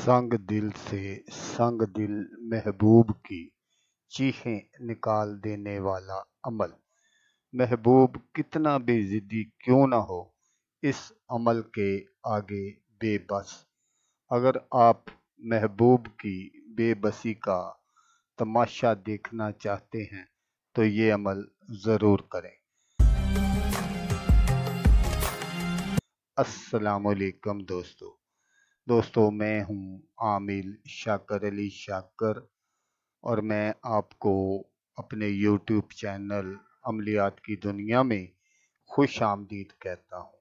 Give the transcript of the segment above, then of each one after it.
संग दिल से संग दिल महबूब की चीखें निकाल देने वाला अमल। महबूब कितना भी जिद्दी क्यों ना हो, इस अमल के आगे बेबस। अगर आप महबूब की बेबसी का तमाशा देखना चाहते हैं तो ये अमल ज़रूर करें। अस्सलामुअलैकुम दोस्तों, मैं हूँ आमिल शाकर अली शाकर और मैं आपको अपने YouTube चैनल अमलियात की दुनिया में खुश आमदीद कहता हूँ।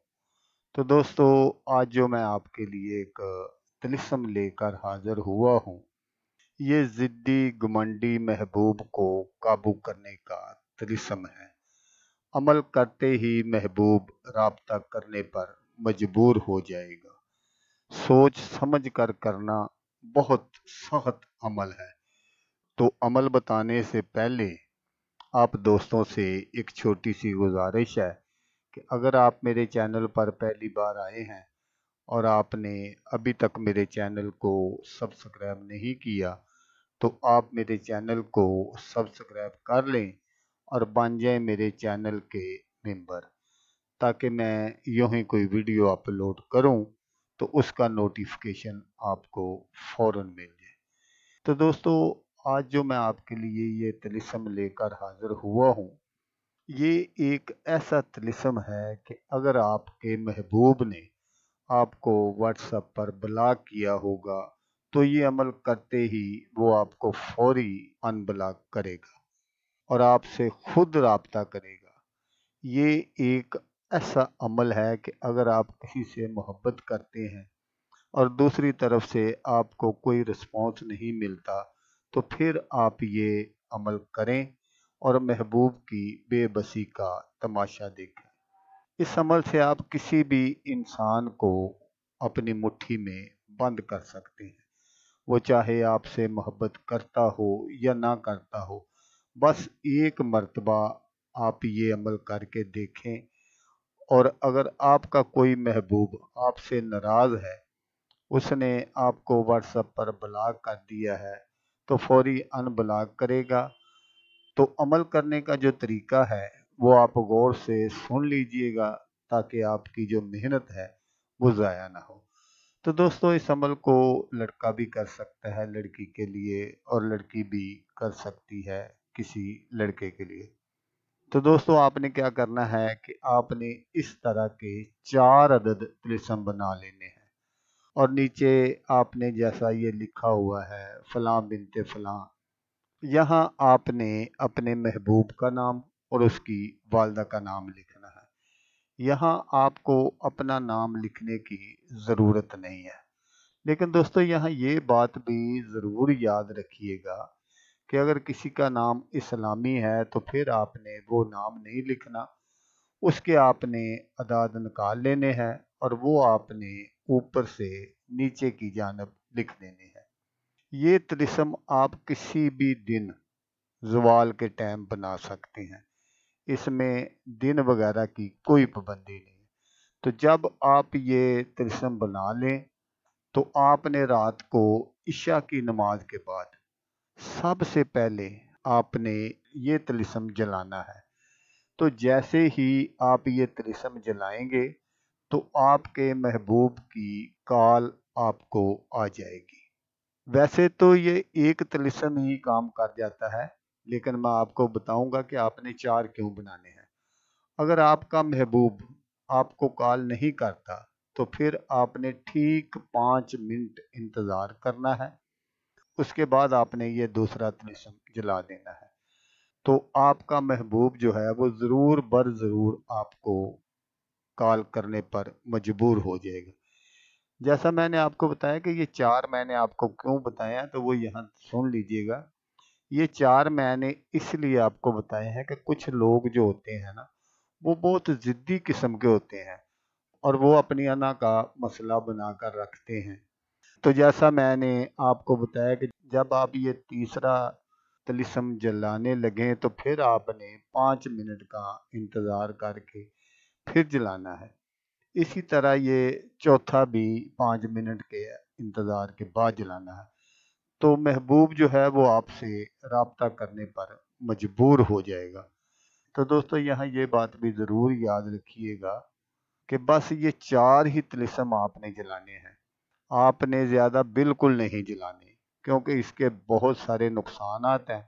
तो दोस्तों, आज जो मैं आपके लिए एक तिलिस्म लेकर हाजिर हुआ हूँ, ये ज़िद्दी घमंडी महबूब को काबू करने का तिलिस्म है। अमल करते ही महबूब राब्ता करने पर मजबूर हो जाएगा। सोच समझ कर करना बहुत सख्त अमल है। तो अमल बताने से पहले आप दोस्तों से एक छोटी सी गुजारिश है कि अगर आप मेरे चैनल पर पहली बार आए हैं और आपने अभी तक मेरे चैनल को सब्सक्राइब नहीं किया तो आप मेरे चैनल को सब्सक्राइब कर लें और बन जाए मेरे चैनल के मेंबर, ताकि मैं यूं ही कोई वीडियो अपलोड करूं तो उसका नोटिफिकेशन आपको फ़ौरन मिल जाए। तो दोस्तों, आज जो मैं आपके लिए ये तिलिस्म लेकर हाजिर हुआ हूँ, ये एक ऐसा तिलिस्म है कि अगर आपके महबूब ने आपको व्हाट्सएप पर ब्लॉक किया होगा तो ये अमल करते ही वो आपको फौरी अनब्लॉक करेगा और आपसे खुद राब्ता करेगा। ये एक ऐसा अमल है कि अगर आप किसी से मोहब्बत करते हैं और दूसरी तरफ से आपको कोई रिस्पॉन्स नहीं मिलता तो फिर आप ये अमल करें और महबूब की बेबसी का तमाशा देखें। इस अमल से आप किसी भी इंसान को अपनी मुट्ठी में बंद कर सकते हैं, वो चाहे आपसे मोहब्बत करता हो या ना करता हो। बस एक मर्तबा आप ये अमल करके देखें और अगर आपका कोई महबूब आपसे नाराज़ है, उसने आपको व्हाट्सएप पर ब्लॉक कर दिया है तो फौरी अनब्लॉक करेगा। तो अमल करने का जो तरीका है वो आप गौर से सुन लीजिएगा ताकि आपकी जो मेहनत है वो ज़ाया ना हो। तो दोस्तों, इस अमल को लड़का भी कर सकता है लड़की के लिए और लड़की भी कर सकती है किसी लड़के के लिए। तो दोस्तों, आपने क्या करना है कि आपने इस तरह के 4 अदद तिलिस्म बना लेने हैं और नीचे आपने जैसा ये लिखा हुआ है फलां बिनते फलां, यहाँ आपने अपने महबूब का नाम और उसकी वालदा का नाम लिखना है। यहाँ आपको अपना नाम लिखने की ज़रूरत नहीं है, लेकिन दोस्तों यहाँ ये बात भी ज़रूर याद रखिएगा कि अगर किसी का नाम इस्लामी है तो फिर आपने वो नाम नहीं लिखना, उसके आपने अदाद निकाल लेने हैं और वो आपने ऊपर से नीचे की जानब लिख देने हैं। ये तिलिस्म आप किसी भी दिन ज़वाल के टाइम बना सकते हैं, इसमें दिन वगैरह की कोई पाबंदी नहीं है। तो जब आप ये तिलिस्म बना लें तो आपने रात को इशा की नमाज के बाद सबसे पहले आपने ये तिलिस्म जलाना है। तो जैसे ही आप ये तिलिस्म जलाएंगे तो आपके महबूब की कॉल आपको आ जाएगी। वैसे तो ये एक तिलिस्म ही काम कर जाता है, लेकिन मैं आपको बताऊंगा कि आपने 4 क्यों बनाने हैं। अगर आपका महबूब आपको कॉल नहीं करता तो फिर आपने ठीक 5 मिनट इंतज़ार करना है, उसके बाद आपने ये दूसरा तिलिस्म जला देना है। तो आपका महबूब जो है वो ज़रूर बर ज़रूर आपको कॉल करने पर मजबूर हो जाएगा। जैसा मैंने आपको बताया कि ये 4 मैंने आपको क्यों बताया तो वो यहाँ सुन लीजिएगा। ये 4 मैंने इसलिए आपको बताए हैं कि कुछ लोग जो होते हैं ना, वो बहुत ज़िद्दी किस्म के होते हैं और वो अपनी अना का मसला बनाकर रखते हैं। तो जैसा मैंने आपको बताया कि जब आप ये तीसरा तिलिस्म जलाने लगें तो फिर आपने 5 मिनट का इंतज़ार करके फिर जलाना है। इसी तरह ये चौथा भी 5 मिनट के इंतज़ार के बाद जलाना है। तो महबूब जो है वो आपसे राब्ता करने पर मजबूर हो जाएगा। तो दोस्तों यहाँ ये बात भी ज़रूर याद रखिएगा कि बस ये 4 ही तिलिस्म आपने जलाने हैं, आपने ज़्यादा बिल्कुल नहीं जलाने, क्योंकि इसके बहुत सारे नुकसानात हैं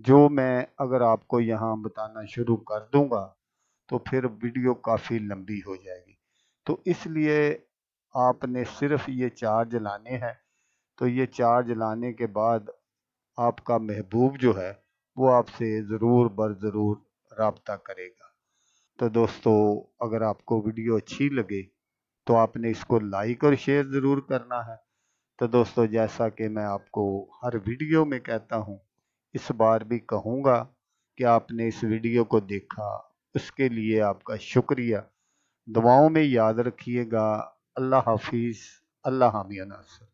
जो मैं अगर आपको यहाँ बताना शुरू कर दूंगा तो फिर वीडियो काफ़ी लंबी हो जाएगी। तो इसलिए आपने सिर्फ ये 4 जलाने हैं। तो ये 4 जलाने के बाद आपका महबूब जो है वो आपसे ज़रूर बर ज़रूर राब्ता करेगा। तो दोस्तों अगर आपको वीडियो अच्छी लगे तो आपने इसको लाइक और शेयर ज़रूर करना है। तो दोस्तों जैसा कि मैं आपको हर वीडियो में कहता हूँ, इस बार भी कहूँगा कि आपने इस वीडियो को देखा, उसके लिए आपका शुक्रिया। दुआओं में याद रखिएगा। अल्लाह हाफिज़। अल्लाह हामी नासर।